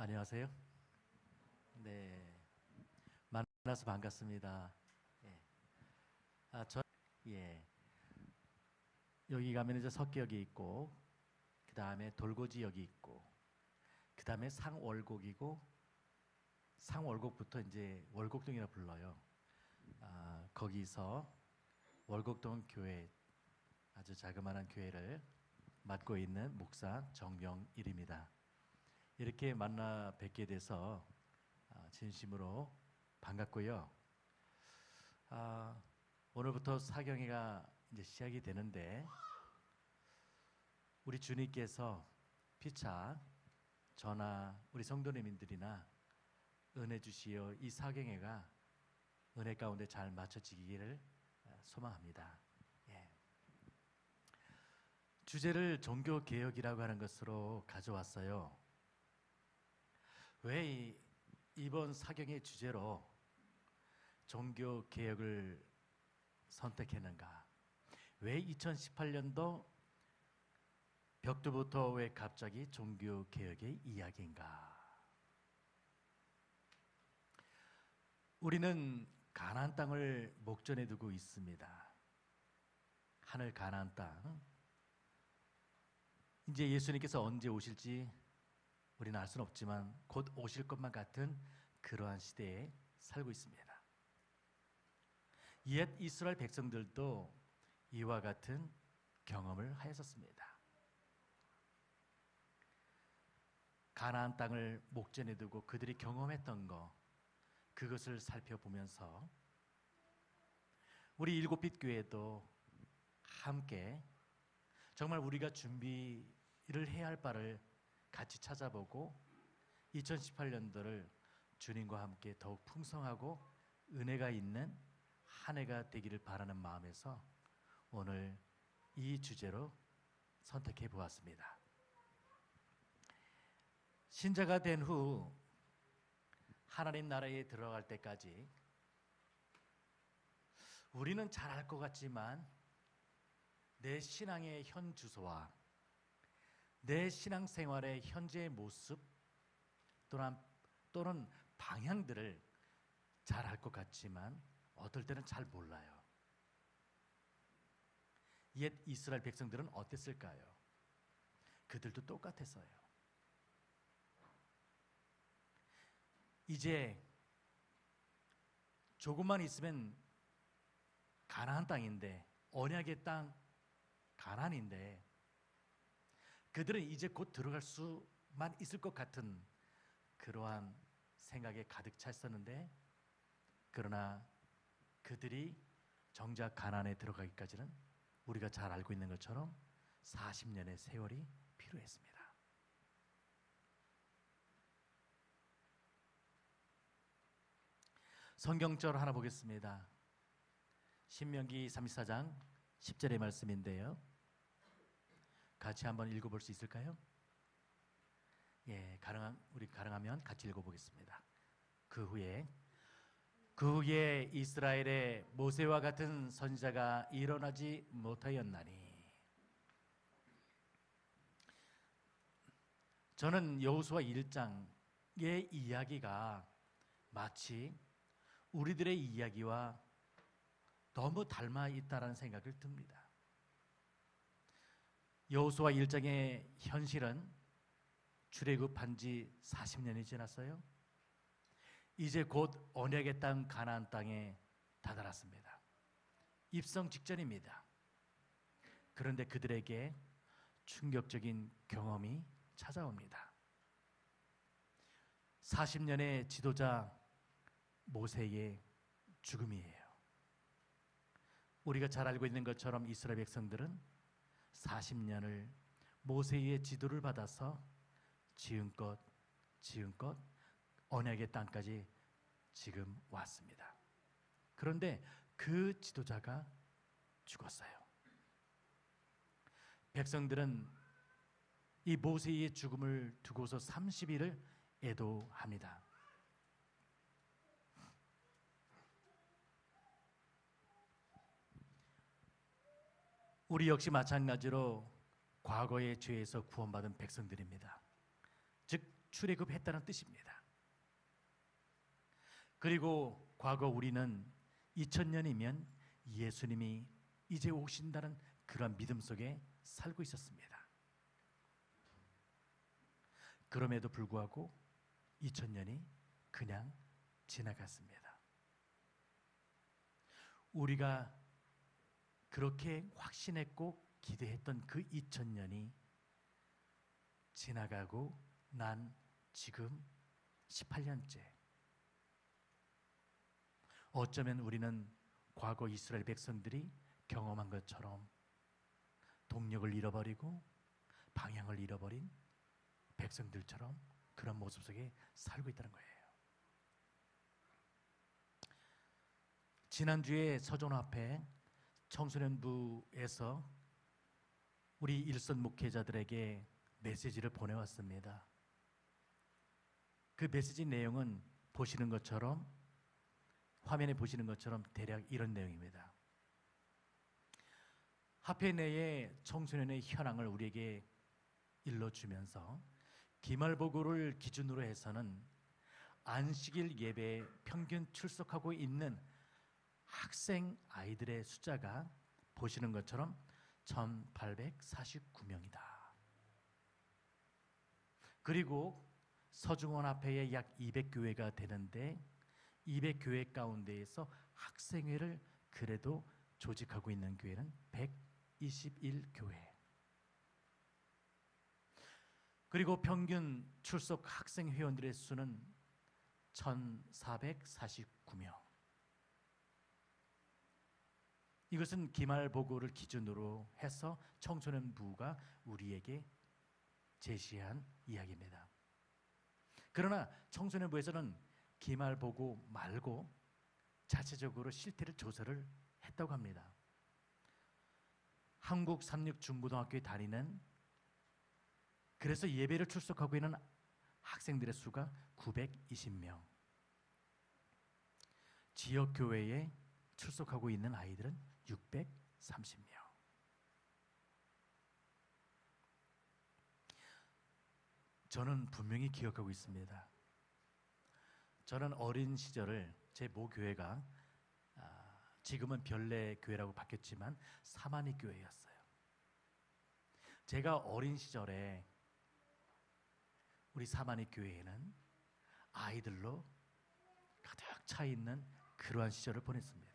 안녕하세요. 네, 만나서 반갑습니다. 예. 예, 여기 가면 이제 석기역이 있고, 그 다음에 돌고지역이 있고, 그 다음에 상월곡이고, 상월곡부터 이제 월곡동이라 불러요. 거기서 월곡동 교회, 아주 자그마한 교회를 맡고 있는 목사 정병일입니다. 이렇게 만나 뵙게 돼서 진심으로 반갑고요. 아, 오늘부터 사경회가 이제 시작이 되는데 우리 주님께서 피차 저나 우리 성도님들이나 은혜 주시어 이 사경회가 은혜 가운데 잘 맞춰지기를 소망합니다. 예. 주제를 종교 개혁이라고 하는 것으로 가져왔어요. 왜 이번 사경의 주제로 종교 개혁을 선택했는가? 왜 2018년도 벽두부터 왜 갑자기 종교 개혁의 이야기인가? 우리는 가나안 땅을 목전에 두고 있습니다. 하늘 가나안 땅. 이제 예수님께서 언제 오실지 우리는 알 수는 없지만 곧 오실 것만 같은 그러한 시대에 살고 있습니다. 옛 이스라엘 백성들도 이와 같은 경험을 하였었습니다. 가나안 땅을 목전에 두고 그들이 경험했던 것, 그것을 살펴보면서 우리 일곱빛 교회도 함께 정말 우리가 준비를 해야 할 바를 같이 찾아보고 2018년도를 주님과 함께 더욱 풍성하고 은혜가 있는 한 해가 되기를 바라는 마음에서 오늘 이 주제로 선택해 보았습니다. 신자가 된 후 하나님 나라에 들어갈 때까지 우리는 잘 알 것 같지만 내 신앙의 현 주소와 내 신앙생활의 현재의 모습 또는 방향들을 잘 알 것 같지만 어떨 때는 잘 몰라요. 옛 이스라엘 백성들은 어땠을까요? 그들도 똑같았어요. 이제 조금만 있으면 가나안 땅인데, 언약의 땅 가나안인데 그들은 이제 곧 들어갈 수만 있을 것 같은 그러한 생각에 가득 찼었는데, 그러나 그들이 정작 가나안에 들어가기까지는 우리가 잘 알고 있는 것처럼 40년의 세월이 필요했습니다. 성경절 하나 보겠습니다. 신명기 34장 10절의 말씀인데요. 같이 한번 읽어볼 수 있을까요? 예, 가능하면 같이 읽어보겠습니다. 그 후에 이스라엘의 모세와 같은 선지자가 일어나지 못하였나니, 저는 여호수아 1장의 이야기가 마치 우리들의 이야기와 너무 닮아 있다는 생각을 듭니다. 여호수아 1장의 현실은 출애굽한 지 40년이 지났어요. 이제 곧 언약의 땅 가나안 땅에 다다랐습니다. 입성 직전입니다. 그런데 그들에게 충격적인 경험이 찾아옵니다. 40년의 지도자 모세의 죽음이에요. 우리가 잘 알고 있는 것처럼 이스라엘 백성들은 40년을 모세의 지도를 받아서 지금껏 언약의 땅까지 지금 왔습니다. 그런데 그 지도자가 죽었어요. 백성들은 이 모세의 죽음을 두고서 30일을 애도합니다. 우리 역시 마찬가지로 과거의 죄에서 구원받은 백성들입니다. 즉 출애굽했다는 뜻입니다. 그리고 과거 우리는 2000년이면 예수님이 이제 오신다는 그런 믿음 속에 살고 있었습니다. 그럼에도 불구하고 2000년이 그냥 지나갔습니다. 우리가 그렇게 확신했고 기대했던 그 2000년이 지나가고 난 지금 18년째. 어쩌면 우리는 과거 이스라엘 백성들이 경험한 것처럼 동력을 잃어버리고 방향을 잃어버린 백성들처럼 그런 모습 속에 살고 있다는 거예요. 지난주에 서존 앞에 청소년부에서 우리 일선 목회자들에게 메시지를 보내왔습니다. 그 메시지 내용은 보시는 것처럼, 화면에 보시는 것처럼 대략 이런 내용입니다. 화폐 내의 청소년의 현황을 우리에게 일러주면서 기말보고를 기준으로 해서는 안식일 예배에 평균 출석하고 있는 학생 아이들의 숫자가 보시는 것처럼 1849명이다. 그리고 서중원 앞에 약 200교회가 되는데 200교회 가운데에서 학생회를 그래도 조직하고 있는 교회는 121교회. 그리고 평균 출석 학생 회원들의 수는 1449명. 이것은 기말보고를 기준으로 해서 청소년부가 우리에게 제시한 이야기입니다. 그러나 청소년부에서는 기말보고 말고 자체적으로 실태를 조사를 했다고 합니다. 한국 삼육중고등학교에 다니는, 그래서 예배를 출석하고 있는 학생들의 수가 920명. 지역교회에 출석하고 있는 아이들은 630명. 저는 분명히 기억하고 있습니다. 저는 어린 시절을 제 모교회가 지금은 별내교회라고 바뀌었지만 사마니 교회였어요. 제가 어린 시절에 우리 사마니 교회에는 아이들로 가득 차 있는 그러한 시절을 보냈습니다.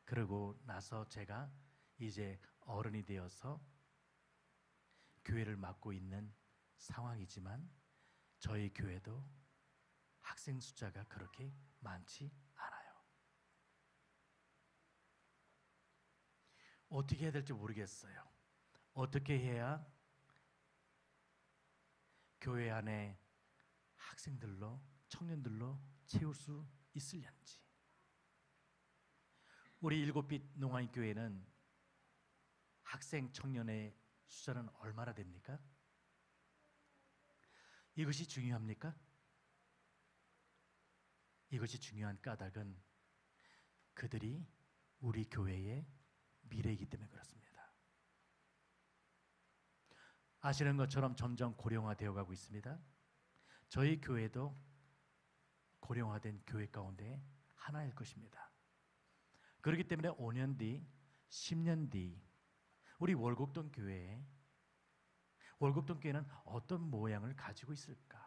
그러고 나서 제가 이제 어른이 되어서 교회를 맡고 있는 상황이지만 저희 교회도 학생 숫자가 그렇게 많지 않아요. 어떻게 해야 될지 모르겠어요. 어떻게 해야 교회 안에 학생들로, 청년들로 채울 수 있을는지. 우리 일곱빛 농아인 교회는 학생, 청년의 숫자는 얼마나 됩니까? 이것이 중요합니까? 이것이 중요한 까닭은 그들이 우리 교회의 미래이기 때문에 그렇습니다. 아시는 것처럼 점점 고령화되어 가고 있습니다. 저희 교회도 고령화된 교회 가운데 하나일 것입니다. 그렇기 때문에 5년 뒤, 10년 뒤 우리 월곡동 교회는 어떤 모양을 가지고 있을까?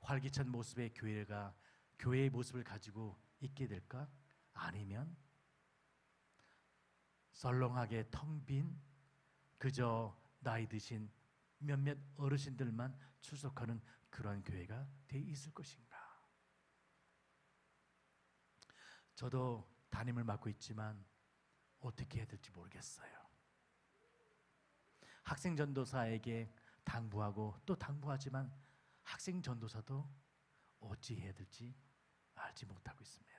활기찬 모습의 교회가 교회의 모습을 가지고 있게 될까? 아니면 썰렁하게 텅 빈 그저 나이 드신 몇몇 어르신들만 출석하는 그러한 교회가 돼 있을 것인가? 저도 담임을 맡고 있지만 어떻게 해야 될지 모르겠어요. 학생 전도사에게 당부하고 또 당부하지만 학생 전도사도 어찌 해야 될지 알지 못하고 있습니다.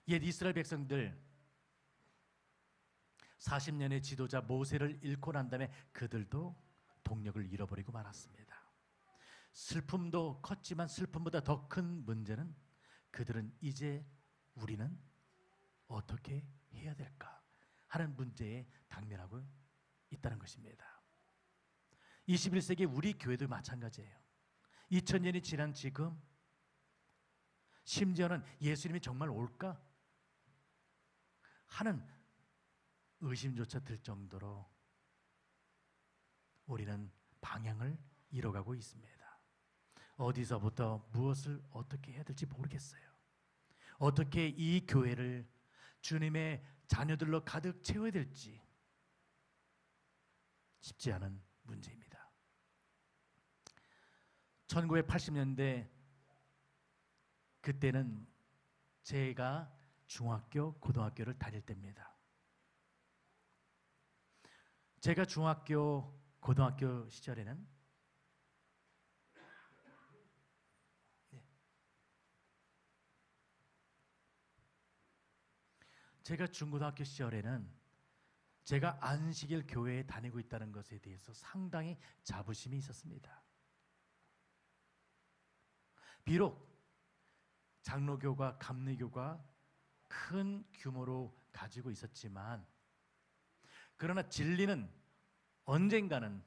옛 이스라엘 백성들 40년의 지도자 모세를 잃고 난 다음에 그들도 동력을 잃어버리고 말았습니다. 슬픔도 컸지만 슬픔보다 더 큰 문제는 그들은 이제 우리는 어떻게 해야 될까? 하는 문제에 당면하고 있다는 것입니다. 21세기 우리 교회도 마찬가지예요. 2000년이 지난 지금 심지어는 예수님이 정말 올까 하는 의심조차 들 정도로 우리는 방향을 잃어가고 있습니다. 어디서부터 무엇을 어떻게 해야 될지 모르겠어요. 어떻게 이 교회를 주님의 자녀들로 가득 채워야 될지 쉽지 않은 문제입니다. 1980년대 그때는 제가 중학교, 고등학교를 다닐 때입니다. 제가 중학교, 고등학교 시절에는 제가 중고등학교 시절에는 제가 안식일 교회에 다니고 있다는 것에 대해서 상당히 자부심이 있었습니다. 비록 장로교가 감리교가 큰 규모로 가지고 있었지만 그러나 진리는 언젠가는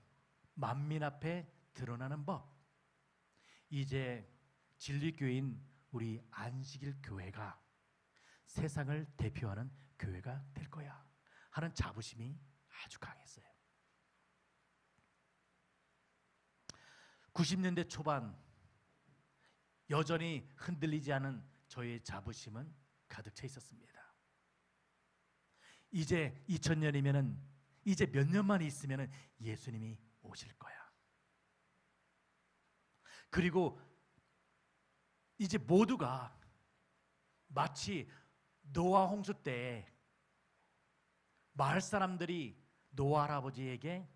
만민 앞에 드러나는 법. 이제 진리교회인 우리 안식일 교회가 세상을 대표하는 교회가 될 거야 하는 자부심이 아주 강했어요. 90년대 초반 여전히 흔들리지 않은 저의 자부심은 가득 차 있었습니다. 이제 2000년이면은 이제 몇 년만 있으면은 예수님이 오실 거야. 그리고 이제 모두가 마치 노아 홍수 때 마을 사람들이 노아 할아버지에게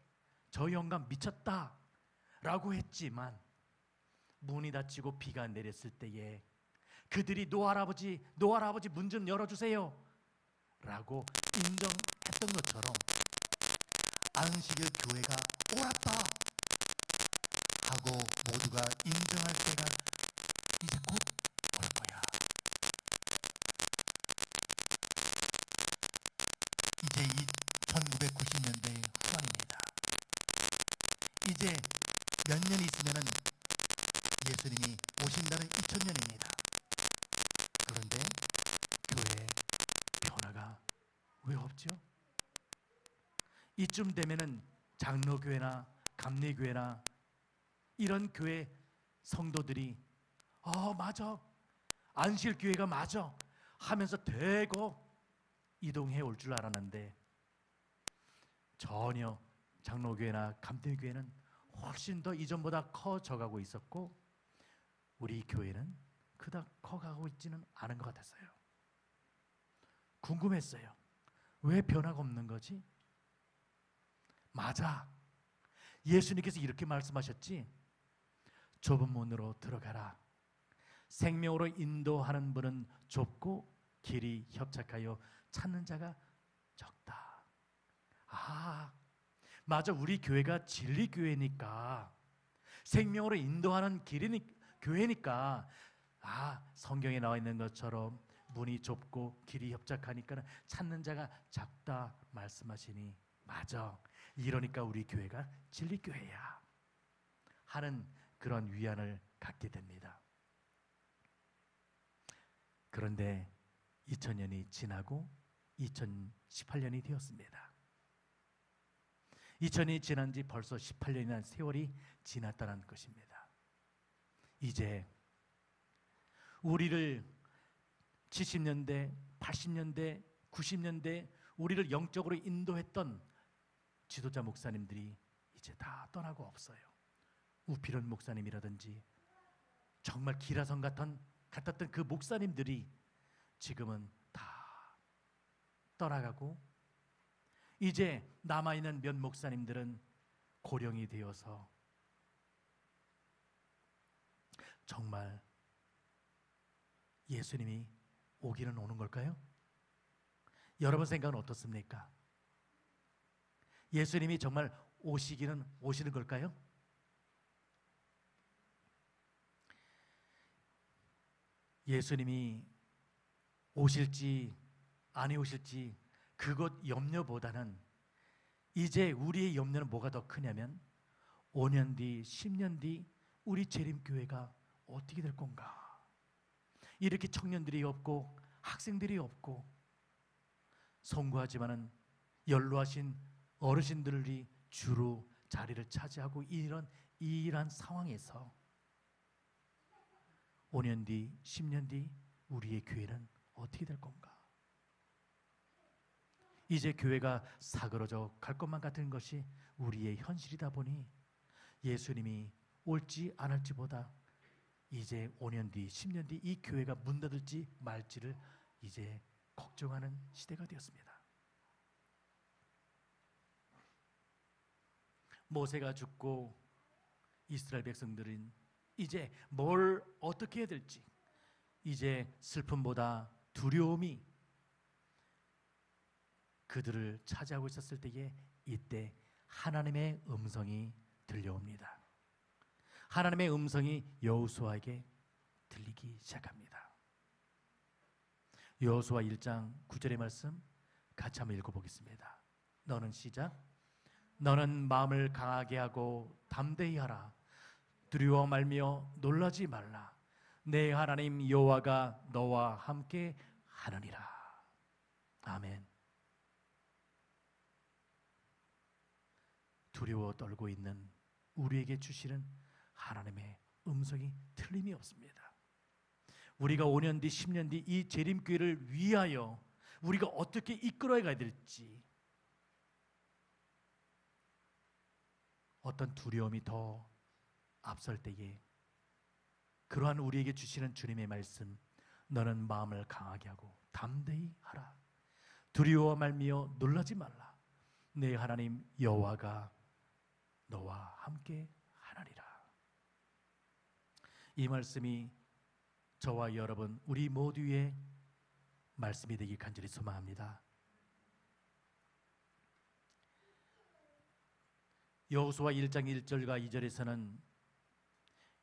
저 영감 미쳤다 라고 했지만 문이 닫히고 비가 내렸을 때에 그들이 노아 할아버지 문 좀 열어주세요 라고 인정했던 것처럼 안식일 교회가 옳았다 하고 모두가 인정할 때가 이제 곧 올 거야. 이제 1990년대 후반입니다. 이제 몇 년 있으면은 예수님이 오신다는 2000년입니다. 그런데 교회에 변화가 왜 없죠? 이쯤 되면은 장로교회나 감리교회나 이런 교회 성도들이 맞아, 안식일교회가 맞아 하면서 대거 이동해 올 줄 알았는데 전혀 장로교회나 감리교회는 훨씬 더 이전보다 커져가고 있었고 우리 교회는 그닥 커가고 있지는 않은 것 같았어요. 궁금했어요. 왜 변화가 없는 거지? 맞아, 예수님께서 이렇게 말씀하셨지. 좁은 문으로 들어가라. 생명으로 인도하는 문은 좁고 길이 협착하여 찾는 자가 적다. 맞아, 우리 교회가 진리교회니까 생명으로 인도하는 교회니까 성경에 나와 있는 것처럼 문이 좁고 길이 협착하니까 찾는 자가 적다 말씀하시니 맞아, 이러니까 우리 교회가 진리교회야 하는 그런 위안을 갖게 됩니다. 그런데 2000년이 지나고 2018년이 되었습니다. 2000년이 지난 지 벌써 18년이나 세월이 지났다는 것입니다. 이제 우리를 70년대, 80년대, 90년대 우리를 영적으로 인도했던 지도자 목사님들이 이제 다 떠나고 없어요. 우필원 목사님이라든지 정말 기라성 같았던 그 목사님들이 지금은 다 떠나가고 이제 남아있는 몇 목사님들은 고령이 되어서 정말 예수님이 오기는 오는 걸까요? 여러분 생각은 어떻습니까? 예수님이 정말 오시는 걸까요? 예수님이 오실지 안 오실지 그것 염려보다는 이제 우리의 염려는 뭐가 더 크냐면 5년 뒤, 10년 뒤 우리 재림교회가 어떻게 될 건가? 이렇게 청년들이 없고 학생들이 없고 송구하지만은 연로하신 어르신들이 주로 자리를 차지하고 이러한 상황에서 5년 뒤, 10년 뒤 우리의 교회는 어떻게 될 건가? 이제 교회가 사그러져 갈 것만 같은 것이 우리의 현실이다 보니 예수님이 올지 안 할지보다 이제 5년 뒤, 10년 뒤 이 교회가 문 닫을지 말지를 이제 걱정하는 시대가 되었습니다. 모세가 죽고 이스라엘 백성들은 이제 뭘 어떻게 해야 될지, 이제 슬픔보다 두려움이 그들을 차지하고 있었을 때에 이때 하나님의 음성이 들려옵니다. 하나님의 음성이 여호수아에게 들리기 시작합니다. 여호수아 1장 9절의 말씀 같이 한번 읽어보겠습니다. 너는 시작. 너는 마음을 강하게 하고 담대히 하라. 두려워 말며 놀라지 말라. 내 하나님 여호와가 너와 함께 하느니라. 아멘. 두려워 떨고 있는 우리에게 주시는 하나님의 음성이 틀림이 없습니다. 우리가 5년 뒤, 10년 뒤 이 재림교회를 위하여 우리가 어떻게 이끌어야 될지, 어떤 두려움이 더 앞설 때에 그러한 우리에게 주시는 주님의 말씀, 너는 마음을 강하게 하고 담대히 하라. 두려워 말며 놀라지 말라. 내 하나님 여호와가 너와 함께 하나니라. 이 말씀이 저와 여러분 우리 모두의 말씀이 되기 간절히 소망합니다. 여호수아 1장 1절과 2절에서는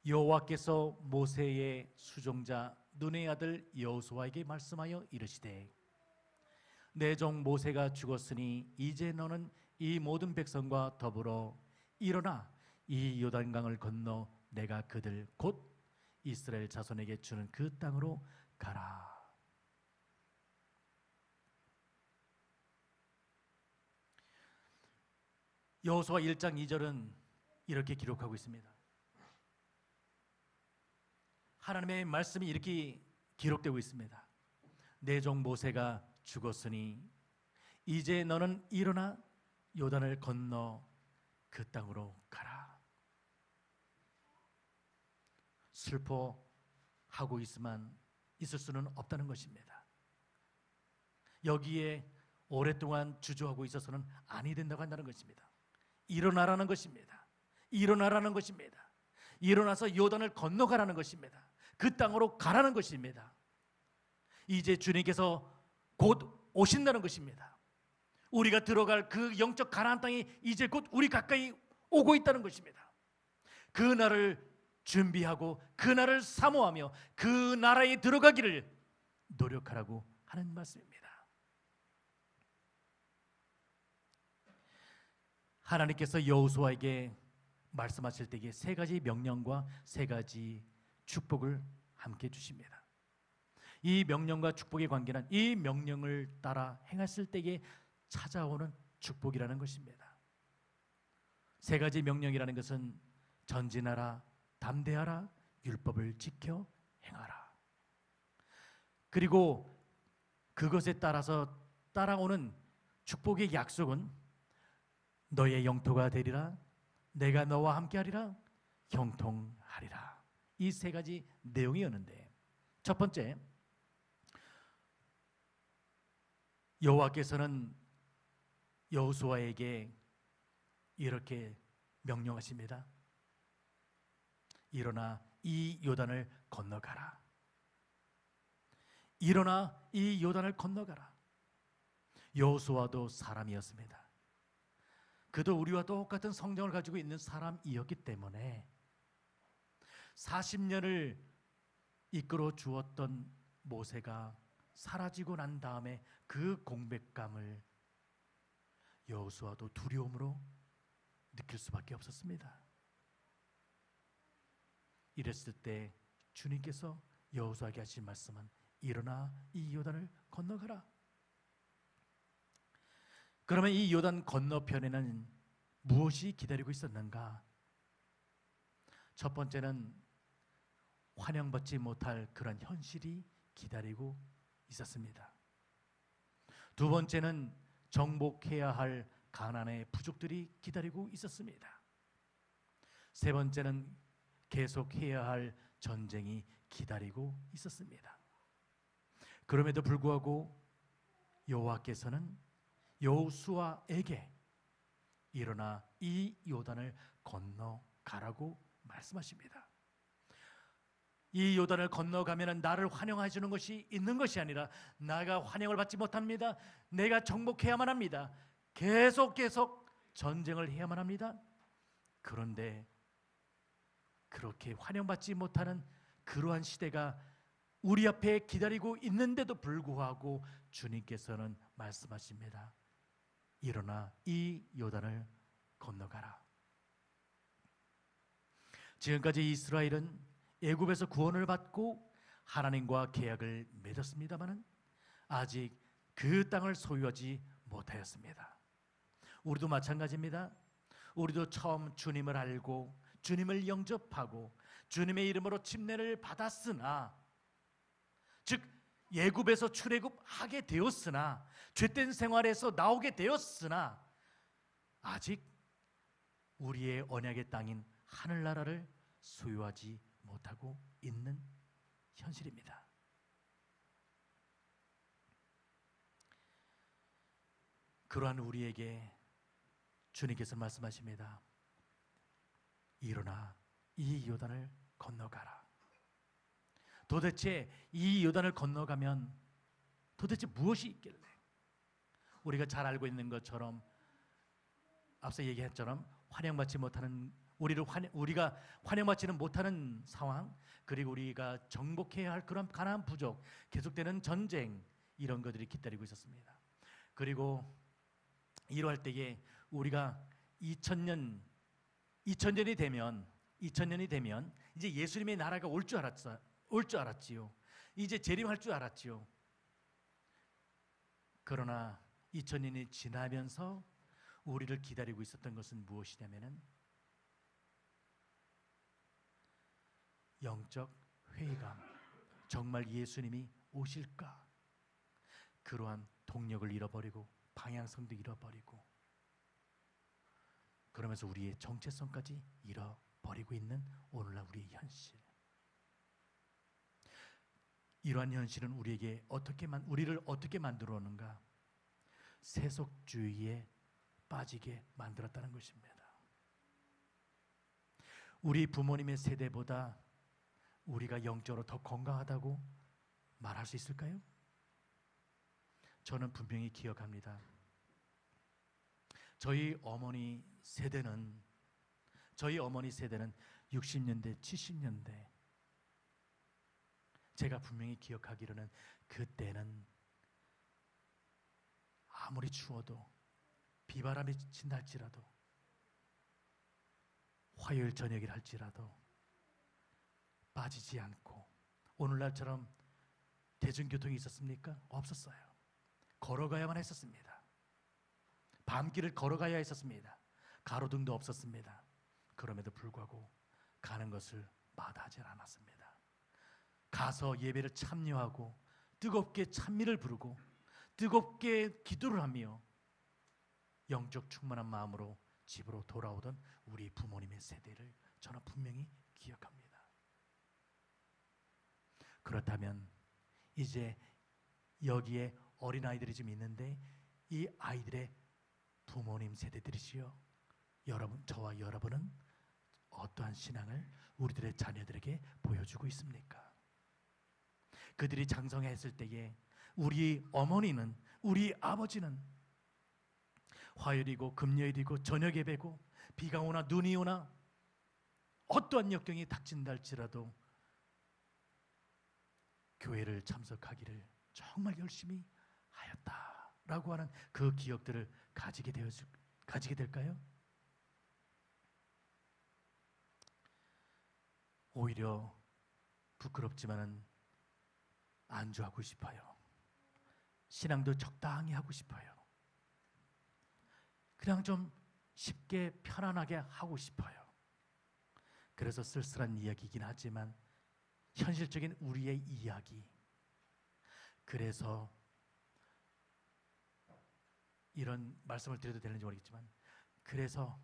여호와께서 모세의 수종자 눈의 아들 여호수아에게 말씀하여 이르시되 내 종 모세가 죽었으니 이제 너는 이 모든 백성과 더불어 일어나 이 요단강을 건너 내가 그들 곧 이스라엘 자손에게 주는 그 땅으로 가라. 여호수아 1장 2절은 이렇게 기록하고 있습니다. 하나님의 말씀이 이렇게 기록되고 있습니다. 내 종 모세가 죽었으니 이제 너는 일어나 요단을 건너 그 땅으로 가라. 슬퍼하고 있을 수는 없다는 것입니다. 여기에 오랫동안 주저하고 있어서는 아니 된다고 한다는 것입니다. 일어나라는 것입니다. 일어나라는 것입니다. 일어나서 요단을 건너가라는 것입니다. 그 땅으로 가라는 것입니다. 이제 주님께서 곧 오신다는 것입니다. 우리가 들어갈 그 영적 가나안 땅이 이제 곧 우리 가까이 오고 있다는 것입니다. 그 날을 준비하고 그 날을 사모하며 그 나라에 들어가기를 노력하라고 하는 말씀입니다. 하나님께서 여호수아에게 말씀하실 때에 세 가지 명령과 세 가지 축복을 함께 주십니다. 이 명령과 축복의 관계는 이 명령을 따라 행했을 때에 찾아오는 축복이라는 것입니다. 세 가지 명령이라는 것은 전진하라, 담대하라, 율법을 지켜 행하라. 그리고 그것에 따라서 따라오는 축복의 약속은 너의 영토가 되리라, 내가 너와 함께하리라, 형통하리라. 이 세 가지 내용이었는데, 첫 번째, 여호와께서는 여호수아에게 이렇게 명령하십니다. 일어나 이 요단을 건너가라. 일어나 이 요단을 건너가라. 여호수아도 사람이었습니다. 그도 우리와 똑같은 성정을 가지고 있는 사람이었기 때문에 40년을 이끌어 주었던 모세가 사라지고 난 다음에 그 공백감을 여호수아도 두려움으로 느낄 수밖에 없었습니다. 이랬을 때 주님께서 여호수아에게 하신 말씀은 일어나 이 요단을 건너가라. 그러면 이 요단 건너편에는 무엇이 기다리고 있었는가? 첫 번째는 환영받지 못할 그런 현실이 기다리고 있었습니다. 두 번째는 정복해야 할 가나안의 부족들이 기다리고 있었습니다. 세 번째는 계속해야 할 전쟁이 기다리고 있었습니다. 그럼에도 불구하고 여호와께서는 여호수아에게 일어나 이 요단을 건너가라고 말씀하십니다. 이 요단을 건너가면 나를 환영해 주는 것이 있는 것이 아니라 나가 환영을 받지 못합니다. 내가 정복해야만 합니다. 계속 전쟁을 해야만 합니다. 그런데 그렇게 환영받지 못하는 그러한 시대가 우리 앞에 기다리고 있는데도 불구하고 주님께서는 말씀하십니다. 일어나 이 요단을 건너가라. 지금까지 이스라엘은 애굽에서 구원을 받고 하나님과 계약을 맺었습니다마는 아직 그 땅을 소유하지 못하였습니다. 우리도 마찬가지입니다. 우리도 처음 주님을 알고 주님을 영접하고 주님의 이름으로 침례를 받았으나, 즉 애굽에서 출애굽하게 되었으나, 죄된 생활에서 나오게 되었으나 아직 우리의 언약의 땅인 하늘나라를 소유하지 못하고 있는 현실입니다. 그러한 우리에게 주님께서 말씀하십니다. 일어나 이 요단을 건너가라. 도대체 이 요단을 건너가면 도대체 무엇이 있길래? 우리가 잘 알고 있는 것처럼 앞서 얘기했처럼 환영받지 못하는 우리가 환영받지는 못하는 상황, 그리고 우리가 정복해야 할 그런 가나안 부족, 계속되는 전쟁, 이런 것들이 기다리고 있었습니다. 그리고 이러할 때에 우리가 2000년이 되면 이제 예수님의 나라가 올 줄 알았지요. 이제 재림할 줄 알았지요. 그러나 2000년이 지나면서 우리를 기다리고 있었던 것은 무엇이냐면은 영적 회의감, 정말 예수님이 오실까? 그러한 동력을 잃어버리고 방향성도 잃어버리고 그러면서 우리의 정체성까지 잃어버리고 있는 오늘날 우리의 현실. 이러한 현실은 우리를 어떻게 만들어 오는가? 세속주의에 빠지게 만들었다는 것입니다. 우리 부모님의 세대보다 우리가 영적으로 더 건강하다고 말할 수 있을까요? 저는 분명히 기억합니다. 저희 어머니 세대는 60년대, 70년대, 제가 분명히 기억하기로는 그때는 아무리 추워도 비바람이 친달지라도 화요일 저녁이라 할지라도 빠지지 않고, 오늘날처럼 대중교통이 있었습니까? 없었어요. 걸어가야만 했었습니다. 밤길을 걸어가야 했었습니다. 가로등도 없었습니다. 그럼에도 불구하고 가는 것을 마다하지 않았습니다. 가서 예배를 참여하고 뜨겁게 찬미를 부르고 뜨겁게 기도를 하며 영적 충만한 마음으로 집으로 돌아오던 우리 부모님의 세대를 저는 분명히 기억합니다. 그렇다면 이제 여기에 어린아이들이 좀 있는데 이 아이들의 부모님 세대들이시여, 여러분, 저와 여러분은 어떠한 신앙을 우리들의 자녀들에게 보여주고 있습니까? 그들이 장성했을 때에 우리 어머니는, 우리 아버지는 화요일이고 금요일이고 저녁 예배고 비가 오나 눈이 오나 어떠한 역경이 닥친다 할지라도 교회를 참석하기를 정말 열심히 하였다라고 하는 그 기억들을 가지게 될까요? 오히려 부끄럽지만은 안주하고 싶어요. 신앙도 적당히 하고 싶어요. 그냥 좀 쉽게 편안하게 하고 싶어요. 그래서 쓸쓸한 이야기이긴 하지만 현실적인 우리의 이야기. 그래서 이런 말씀을 드려도 되는지 모르겠지만, 그래서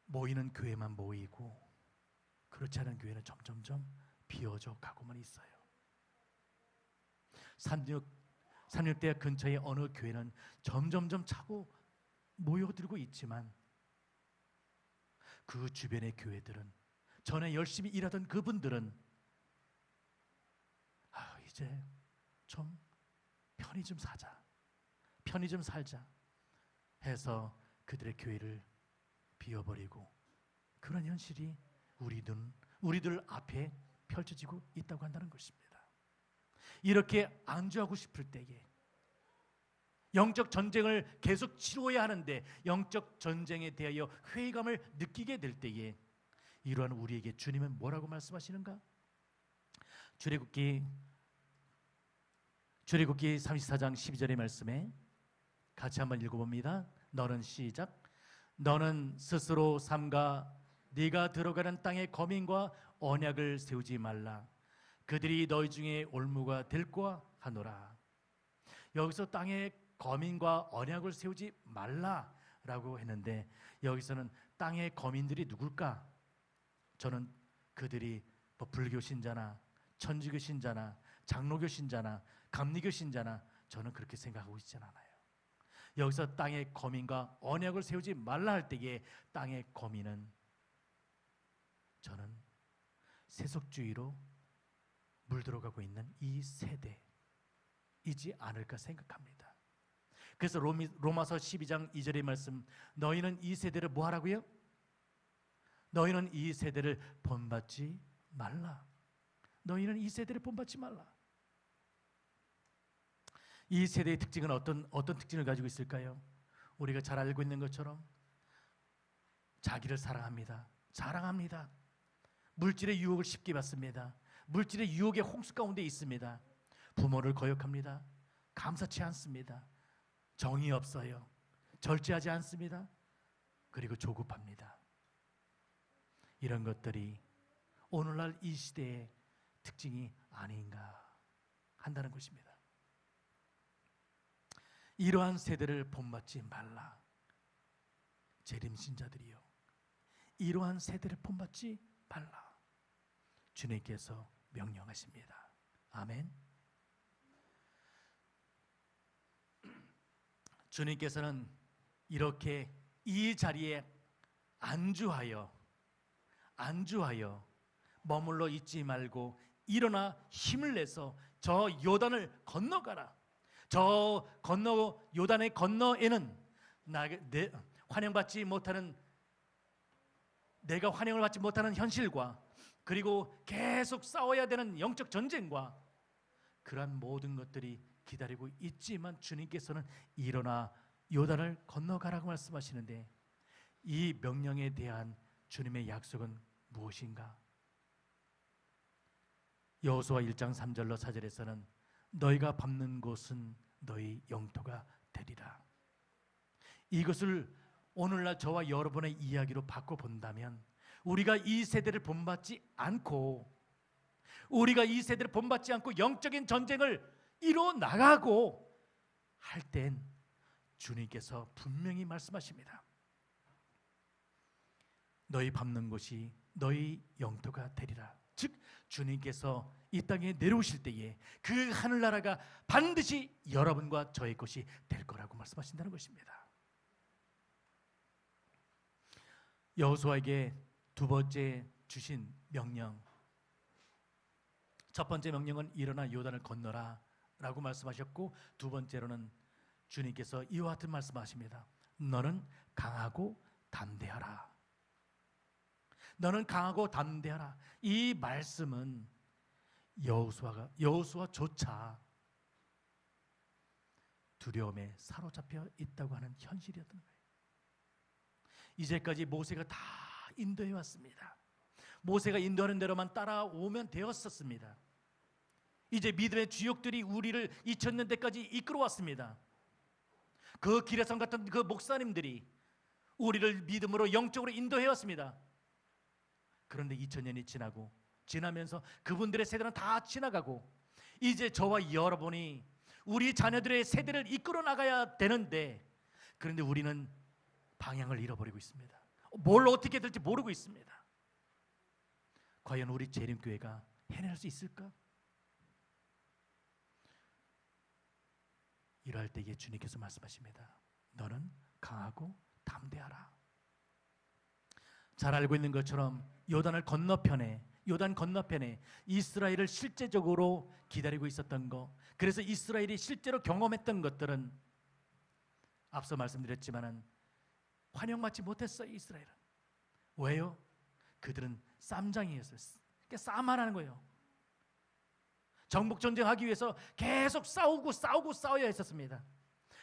모이는 교회만 모이고 그렇지 않은 교회는 점점점 비어져 가고만 있어요. 삼육대학 근처의 어느 교회는 점점점 차고 모여들고 있지만 그 주변의 교회들은, 전에 열심히 일하던 그분들은 이제 좀 편히 좀 사자, 편히 좀 살자 해서 그들의 교회를 비워버리고, 그런 현실이 우리들 앞에 펼쳐지고 있다고 한다는 것입니다. 이렇게 안주하고 싶을 때에, 영적 전쟁을 계속 치루어야 하는데 영적 전쟁에 대하여 회의감을 느끼게 될 때에, 이러한 우리에게 주님은 뭐라고 말씀하시는가? 출애굽기 34장 12절의 말씀에 같이 한번 읽어봅니다. 너는 시작. 너는 스스로 삼가 네가 들어가는 땅의 거민과 언약을 세우지 말라. 그들이 너희 중에 올무가 될까 하노라. 여기서 땅의 거민과 언약을 세우지 말라라고 했는데, 여기서는 땅의 거민들이 누굴까? 저는 그들이 불교 신자나 천주교 신자나 장로교 신자나 감리교 신자나, 저는 그렇게 생각하고 있지는 않아요. 여기서 땅의 거민과 언약을 세우지 말라 할 때에 땅의 거민은 저는 세속주의로 물들어가고 있는 이 세대이지 않을까 생각합니다. 그래서 로마서 12장 2절의 말씀, 너희는 이 세대를 뭐 하라고요? 너희는 이 세대를 본받지 말라. 너희는 이 세대를 본받지 말라. 이 세대의 특징은 어떤 특징을 가지고 있을까요? 우리가 잘 알고 있는 것처럼 자기를 사랑합니다. 자랑합니다. 물질의 유혹을 쉽게 받습니다. 물질의 유혹의 홍수 가운데 있습니다. 부모를 거역합니다. 감사치 않습니다. 정이 없어요. 절제하지 않습니다. 그리고 조급합니다. 이런 것들이 오늘날 이 시대의 특징이 아닌가 한다는 것입니다. 이러한 세대를 본받지 말라. 재림신자들이요, 이러한 세대를 본받지 말라. 주님께서 명령하십니다. 아멘. 주님께서는 이렇게 이 자리에 안주하여 머물러 있지 말고 일어나 힘을 내서 저 요단을 건너가라. 저 요단의 건너에는 내가 환영을 받지 못하는 현실과, 그리고 계속 싸워야 되는 영적 전쟁과, 그러한 모든 것들이 기다리고 있지만 주님께서는 일어나 요단을 건너가라고 말씀하시는데, 이 명령에 대한 주님의 약속은 무엇인가? 여호수아 1장 3절로 4절에서는 너희가 밟는 곳은 너희 영토가 되리라. 이것을 오늘날 저와 여러분의 이야기로 바꿔본다면, 우리가 이 세대를 본받지 않고 영적인 전쟁을 이뤄 나가고 할 땐 주님께서 분명히 말씀하십니다. 너희 밟는 곳이 너희 영토가 되리라. 즉 주님께서 이 땅에 내려오실 때에 그 하늘나라가 반드시 여러분과 저의 것이 될 거라고 말씀하신다는 것입니다. 여호수아에게 두 번째 주신 명령, 첫 번째 명령은 일어나 요단을 건너라 라고 말씀하셨고, 두 번째로는 주님께서 이와 같은 말씀하십니다. 너는 강하고 담대하라. 너는 강하고 담대하라. 이 말씀은 여호수아조차 두려움에 사로잡혀 있다고 하는 현실이었던 거예요. 이제까지 모세가 다 인도해 왔습니다. 모세가 인도하는 대로만 따라오면 되었었습니다. 이제 믿음의 주역들이 우리를 2000년대까지 이끌어왔습니다. 그 기레성 같은 그 목사님들이 우리를 믿음으로 영적으로 인도해 왔습니다. 그런데 2000년이 지나면서 그분들의 세대는 다 지나가고 이제 저와 여러분이 우리 자녀들의 세대를 이끌어 나가야 되는데, 그런데 우리는 방향을 잃어버리고 있습니다. 뭘 어떻게 될지 모르고 있습니다. 과연 우리 재림교회가 해낼 수 있을까? 이러할 때에 주님께서 말씀하십니다. 너는 강하고 담대하라. 잘 알고 있는 것처럼 요단 건너편에 이스라엘을 실제적으로 기다리고 있었던 것, 그래서 이스라엘이 실제로 경험했던 것들은 앞서 말씀드렸지만은 환영받지 못했어요. 이스라엘은. 왜요? 그들은 쌈장이었어요. 그러니까 싸움하라는 거예요. 정복전쟁하기 위해서 계속 싸워야 했었습니다.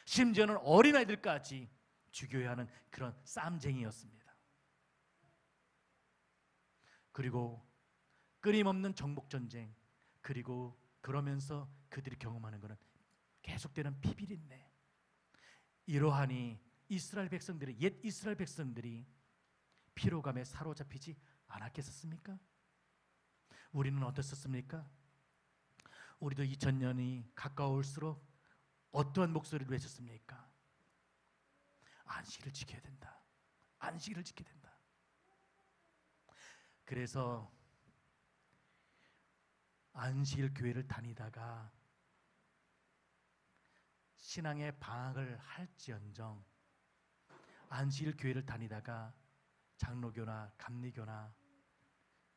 심지어는 어린아이들까지 죽여야 하는 그런 쌈쟁이였습니다. 그리고 끊임없는 정복전쟁, 그리고 그러면서 그들이 경험하는 것은 계속되는 피비린내. 이러하니 옛 이스라엘 백성들이 피로감에 사로잡히지 않았겠습니까? 우리는 어떻습니까? 우리도 2000년이 가까울수록 어떠한 목소리를 외쳤습니까? 안식일을 지켜야 된다. 안식일을 지켜야 된다. 그래서 안식일 교회를 다니다가 신앙의 방학을 할지언정 안식일 교회를 다니다가 장로교나 감리교나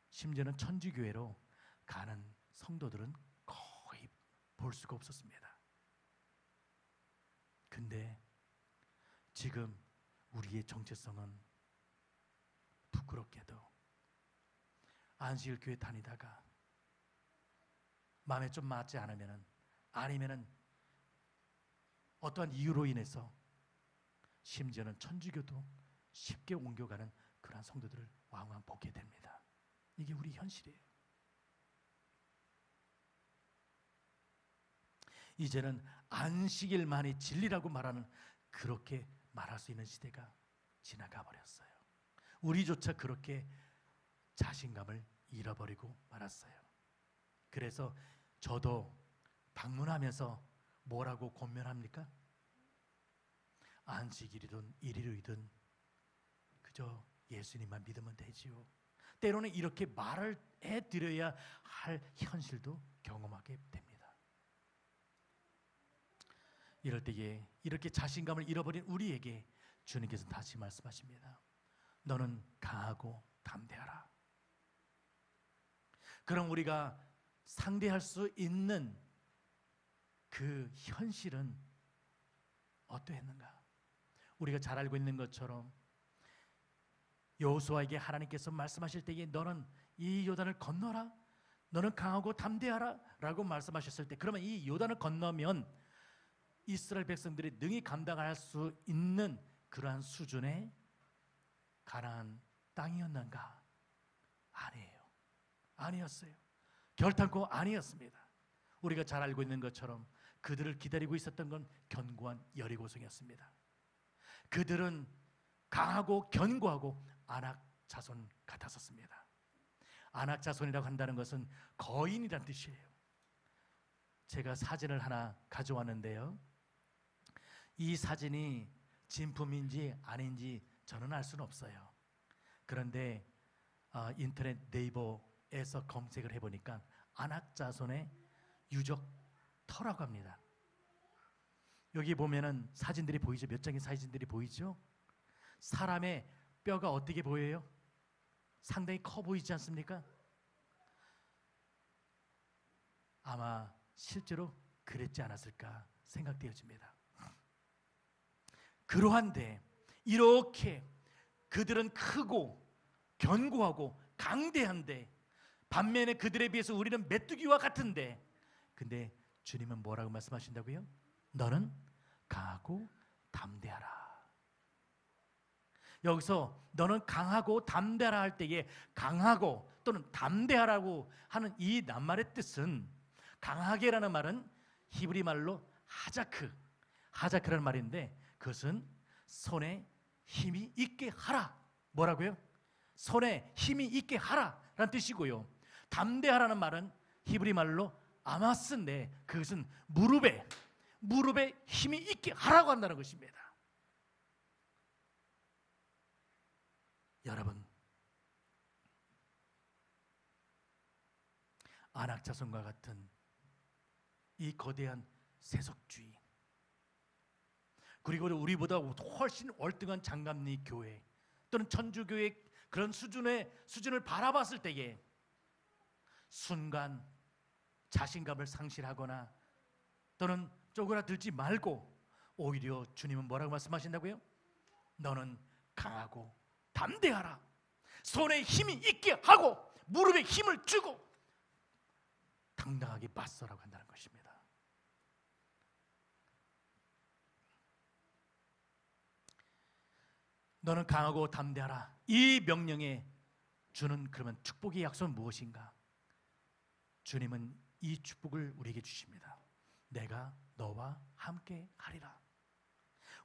심지어는 천주교회로 가는 성도들은 거의 볼 수가 없었습니다. 근데 지금 우리의 정체성은 부끄럽게도 안식일 교회 다니다가 마음에 좀 맞지 않으면은, 아니면은 어떠한 이유로 인해서 심지어는 천주교도 쉽게 옮겨가는 그러한 성도들을 왕왕 보게 됩니다. 이게 우리 현실이에요. 이제는 안식일만이 진리라고 말하는, 그렇게 말할 수 있는 시대가 지나가 버렸어요. 우리조차 그렇게 자신감을 잃어버리고 말았어요. 그래서 저도 방문하면서 뭐라고 권면합니까? 안식일이든 일요일이든 그저 예수님만 믿으면 되지요. 때로는 이렇게 말을 해드려야 할 현실도 경험하게 됩니다. 이럴 때에 이렇게 자신감을 잃어버린 우리에게 주님께서 다시 말씀하십니다. 너는 강하고 담대하라. 그럼 우리가 상대할 수 있는 그 현실은 어떠했는가? 우리가 잘 알고 있는 것처럼 여호수아에게 하나님께서 말씀하실 때에 너는 이 요단을 건너라, 너는 강하고 담대하라 라고 말씀하셨을 때, 그러면 이 요단을 건너면 이스라엘 백성들이 능히 감당할 수 있는 그러한 수준의 가나안 땅이었는가? 아니에요. 아니었어요. 결단코 아니었습니다. 우리가 잘 알고 있는 것처럼 그들을 기다리고 있었던 건 견고한 여리고성이었습니다. 그들은 강하고 견고하고 아낙 자손 같았었습니다. 아낙 자손이라고 한다는 것은 거인이란 뜻이에요. 제가 사진을 하나 가져왔는데요. 이 사진이 진품인지 아닌지 저는 알 수는 없어요. 그런데 인터넷 네이버에서 검색을 해보니까 아낙 자손의 유적 터라고 합니다. 여기 보면은 사진들이 보이죠? 몇 장의 사진들이 보이죠? 사람의 뼈가 어떻게 보여요? 상당히 커 보이지 않습니까? 아마 실제로 그랬지 않았을까 생각되어집니다. 그러한데 이렇게 그들은 크고 견고하고 강대한데 반면에 그들에 비해서 우리는 메뚜기와 같은데, 근데 주님은 뭐라고 말씀하신다고요? 너는 강하고 담대하라. 여기서 너는 강하고 담대하라 할 때에 강하고 또는 담대하라고 하는 이 낱말의 뜻은, 강하게라는 말은 히브리 말로 하자크라는 말인데, 그것은 손에 힘이 있게 하라. 뭐라고요? 손에 힘이 있게 하라라는 뜻이고요. 담대하라는 말은 히브리 말로 아마스인데, 그것은 무릎에 힘이 있게 하라고 한다는 것입니다. 여러분, 안악자손과 같은 이 거대한 세속주의, 그리고 우리보다 훨씬 월등한 장갑리 교회 또는 천주교의 그런 수준을 바라봤을 때에 순간 자신감을 상실하거나 또는 쪼그라들지 말고, 오히려 주님은 뭐라고 말씀하신다고요? 너는 강하고 담대하라. 손에 힘이 있게 하고 무릎에 힘을 주고 당당하게 맞서라고 한다는 것입니다. 너는 강하고 담대하라. 이 명령에 주는 그러면 축복의 약속은 무엇인가? 주님은 이 축복을 우리에게 주십니다. 내가 너와 함께 하리라.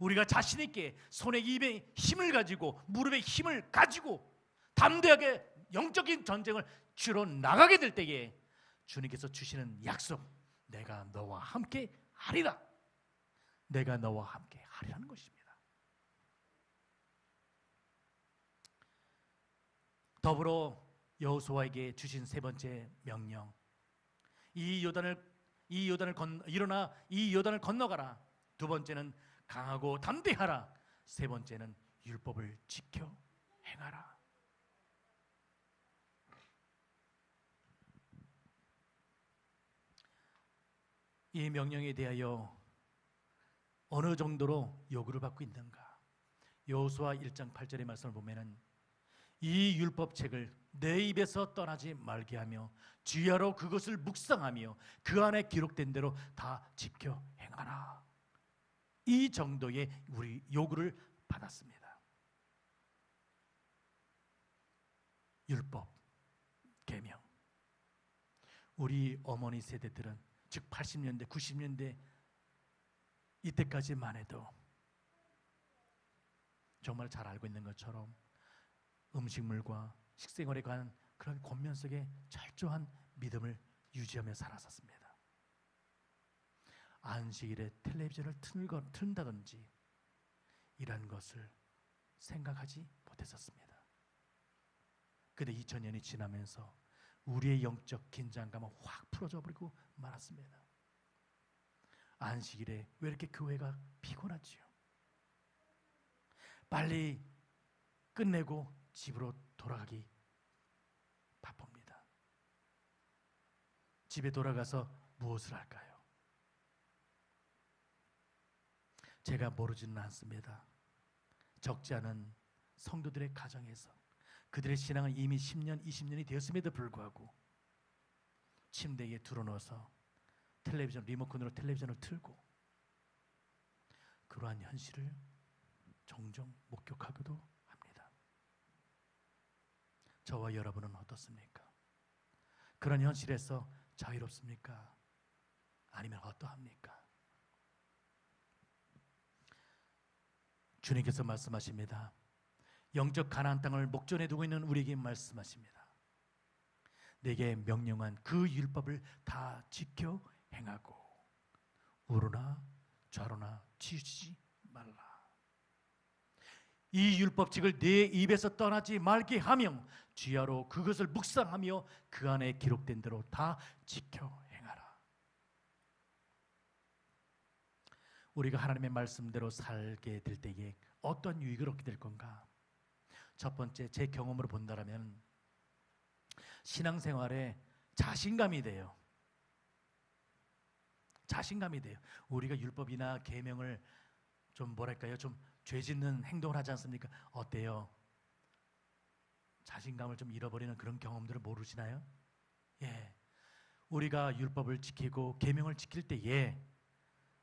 우리가 자신 있게 손에 입에 힘을 가지고 무릎에 힘을 가지고 담대하게 영적인 전쟁을 치러 나가게 될 때에 주님께서 주시는 약속, 내가 너와 함께 하리라. 내가 너와 함께 하리라는 것입니다. 더불어 여호수아에게 주신 세 번째 명령, 일어나 이 요단을 건너가라. 두 번째는 강하고 담대하라. 세 번째는 율법을 지켜 행하라. 이 명령에 대하여 어느 정도로 요구를 받고 있는가? 여호수아 1장 8절의 말씀을 보면은 이 율법책을 내 입에서 떠나지 말게 하며 주야로 그것을 묵상하며 그 안에 기록된 대로 다 지켜 행하라. 이 정도의 우리 요구를 받았습니다. 율법, 계명. 우리 어머니 세대들은, 즉 80년대, 90년대 이때까지만 해도 정말 잘 알고 있는 것처럼 음식물과 식생활에 관한 그런 권면 속에 철저한 믿음을 유지하며 살았었습니다. 안식일에 텔레비전을 튼다든지 이런 것을 생각하지 못했었습니다. 그런데 2000년이 지나면서 우리의 영적 긴장감은 확 풀어져 버리고 말았습니다. 안식일에 왜 이렇게 교회가 피곤하지요? 빨리 끝내고 집으로 돌아가기 바쁩니다. 집에 돌아가서 무엇을 할까요? 제가 모르지는 않습니다. 적지 않은 성도들의 가정에서 그들의 신앙은 이미 10년, 20년이 되었음에도 불구하고 침대에 드러누워서 리모컨으로 텔레비전을 틀고 그러한 현실을 종종 목격하기도 합니다. 저와 여러분은 어떻습니까? 그런 현실에서 자유롭습니까? 아니면 어떠합니까? 주님께서 말씀하십니다. 영적 가나안 땅을 목전에 두고 있는 우리에게 말씀하십니다. 내게 명령한 그 율법을 다 지켜 행하고 우로나 좌로나 치우치지 말라. 이 율법책을 내 입에서 떠나지 말게 하며 주야로 그것을 묵상하며 그 안에 기록된 대로 다 지켜 행하라. 우리가 하나님의 말씀대로 살게 될 때에 어떤 유익을 얻게 될 건가? 첫 번째, 제 경험으로 본다면 신앙생활에 자신감이 돼요. 자신감이 돼요. 우리가 율법이나 계명을 좀 좀 죄짓는 행동을 하지 않습니까? 어때요? 자신감을 좀 잃어버리는 그런 경험들을 모르시나요? 예, 우리가 율법을 지키고 계명을 지킬 때에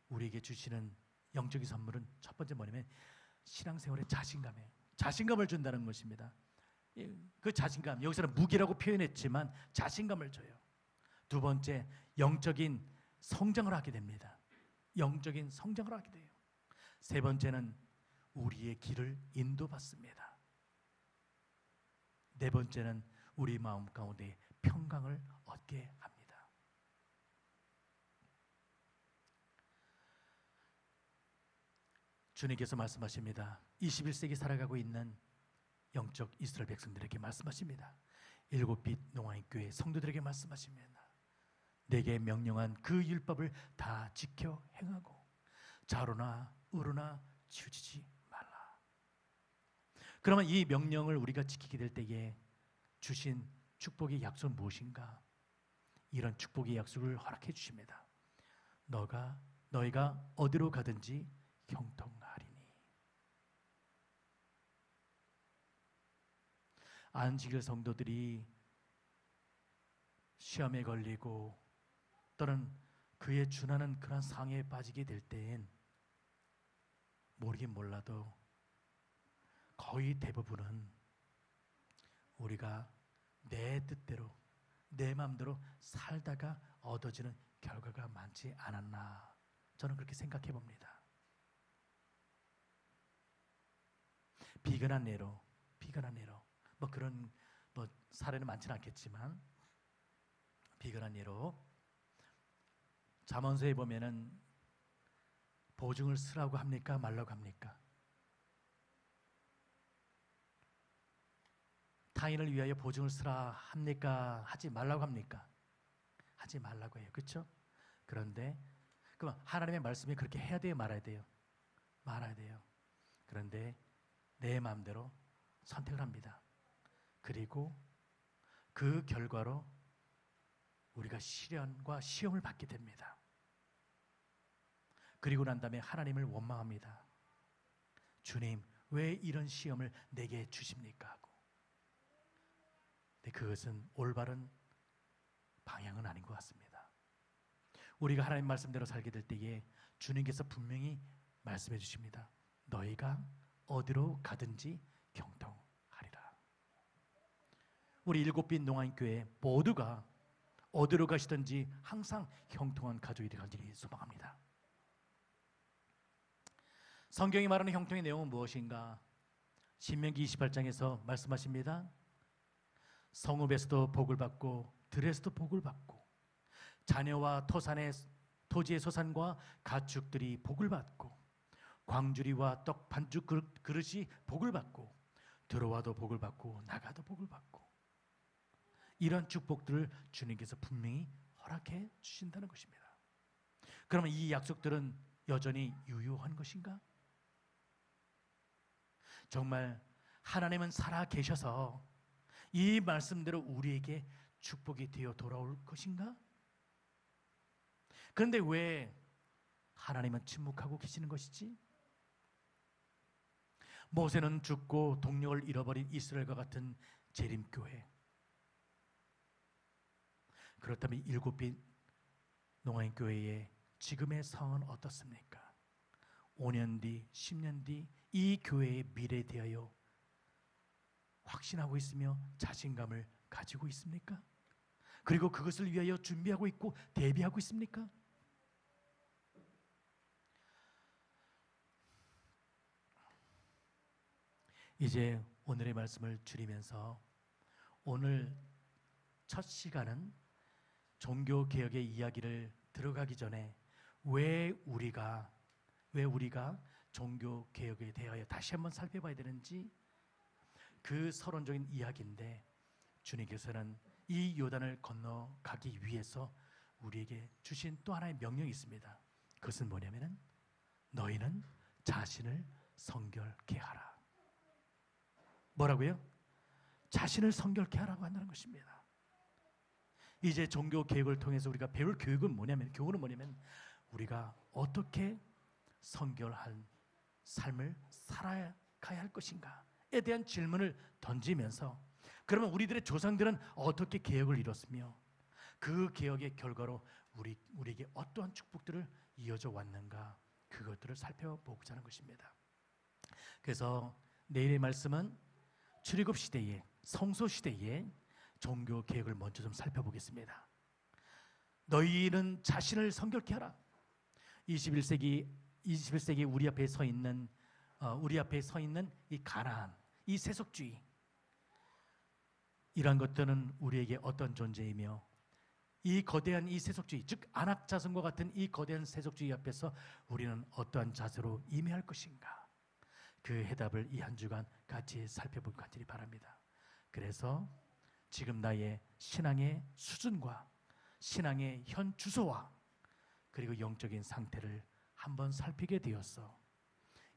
우리에게 주시는 영적인 선물은 첫 번째 뭐냐면 신앙생활의 자신감이에요. 자신감을 준다는 것입니다. 그 자신감, 여기서는 무기라고 표현했지만 자신감을 줘요. 두 번째, 영적인 성장을 하게 됩니다. 영적인 성장을 하게 돼요. 세 번째는 우리의 길을 인도받습니다. 네 번째는 우리 마음 가운데 평강을 얻게 합니다. 주님께서 말씀하십니다. 21세기 살아가고 있는 영적 이스라엘 백성들에게 말씀하십니다. 일곱빛 농아인 교회 성도들에게 말씀하십니다. 내게 명령한 그 율법을 다 지켜 행하고 좌로나 우로나 치우치지 말라. 그러면 이 명령을 우리가 지키게 될 때에 주신 축복의 약속은 무엇인가? 이런 축복의 약속을 허락해 주십니다. 너희가 어디로 가든지 형통하리니. 안식일 성도들이 시험에 걸리고 또는 그에 준하는 그런 상해에 빠지게 될 때엔 모르긴 몰라도 거의 대부분은 우리가 내 뜻대로 내 마음대로 살다가 얻어지는 결과가 많지 않았나, 저는 그렇게 생각해 봅니다. 비근한 예로 뭐 그런 사례는 많지는 않겠지만 비근한 예로 잠언서에 보면은 보증을 쓰라고 합니까? 말라고 합니까? 타인을 위하여 보증을 쓰라 합니까? 하지 말라고 합니까? 하지 말라고 해요. 그렇죠? 그런데 그럼 하나님의 말씀이 그렇게 해야 돼요? 말아야 돼요? 말아야 돼요. 그런데 내 마음대로 선택을 합니다. 그리고 그 결과로 우리가 시련과 시험을 받게 됩니다. 그리고 난 다음에 하나님을 원망합니다. 주님, 왜 이런 시험을 내게 주십니까? 하고. 근데 그것은 올바른 방향은 아닌 것 같습니다. 우리가 하나님 말씀대로 살게 될 때에 주님께서 분명히 말씀해 주십니다. 너희가 어디로 가든지 형통하리라. 우리 일곱빛 농아인교회 모두가 어디로 가시든지 항상 형통한 가족이 되기를 소망합니다. 성경이 말하는 형통의 내용은 무엇인가? 신명기 28장에서 말씀하십니다. 성읍에서도 복을 받고 들에서도 복을 받고 자녀와 토지의 소산과 가축들이 복을 받고 광주리와 떡 반죽 그릇이 복을 받고 들어와도 복을 받고 나가도 복을 받고, 이런 축복들을 주님께서 분명히 허락해 주신다는 것입니다. 그러면 이 약속들은 여전히 유효한 것인가? 정말 하나님은 살아 계셔서 이 말씀대로 우리에게 축복이 되어 돌아올 것인가? 그런데 왜 하나님은 침묵하고 계시는 것이지? 모세는 죽고 동력을 잃어버린 이스라엘과 같은 재림교회, 그렇다면 일곱빛 농아인교회의 지금의 상황은 어떻습니까? 5년 뒤, 10년 뒤 이 교회의 미래에 대하여 확신하고 있으며 자신감을 가지고 있습니까? 그리고 그것을 위하여 준비하고 있고 대비하고 있습니까? 이제 오늘의 말씀을 줄이면서 오늘 첫 시간은 종교개혁의 이야기를 들어가기 전에 왜 우리가 종교개혁에 대하여 다시 한번 살펴봐야 되는지, 그 서론적인 이야기인데 주님께서는 이 요단을 건너가기 위해서 우리에게 주신 또 하나의 명령이 있습니다. 그것은 뭐냐면은 너희는 자신을 성결케 하라. 뭐라고요? 자신을 성결케 하라고 한다는 것입니다. 이제 종교개혁을 통해서 우리가 배울 교훈은 뭐냐면 우리가 어떻게 성결한 삶을 살아가야 할 것인가에 대한 질문을 던지면서, 그러면 우리들의 조상들은 어떻게 개혁을 이뤘으며 그 개혁의 결과로 우리에게 어떠한 축복들을 이어져 왔는가, 그것들을 살펴보고자 하는 것입니다. 그래서 내일의 말씀은 출애굽 시대에, 성소 시대에 종교 개혁을 먼저 좀 살펴보겠습니다. 너희는 자신을 성결케 하라. 21세기 우리 앞에 서 있는 이 가나안, 이 세속주의, 이러한 것들은 우리에게 어떤 존재이며, 이 거대한 이 세속주의, 즉 안악자성과 같은 이 거대한 세속주의 앞에서 우리는 어떠한 자세로 임해야 할 것인가, 그 해답을 이 한 주간 같이 살펴보기 간절히 바랍니다. 그래서 지금 나의 신앙의 수준과 신앙의 현 주소와 그리고 영적인 상태를 한번 살피게 되어서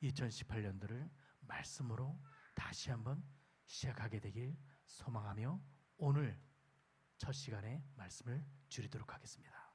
2018년도를 말씀으로 다시 한번 시작하게 되길 소망하며 오늘 첫 시간에 말씀을 줄이도록 하겠습니다.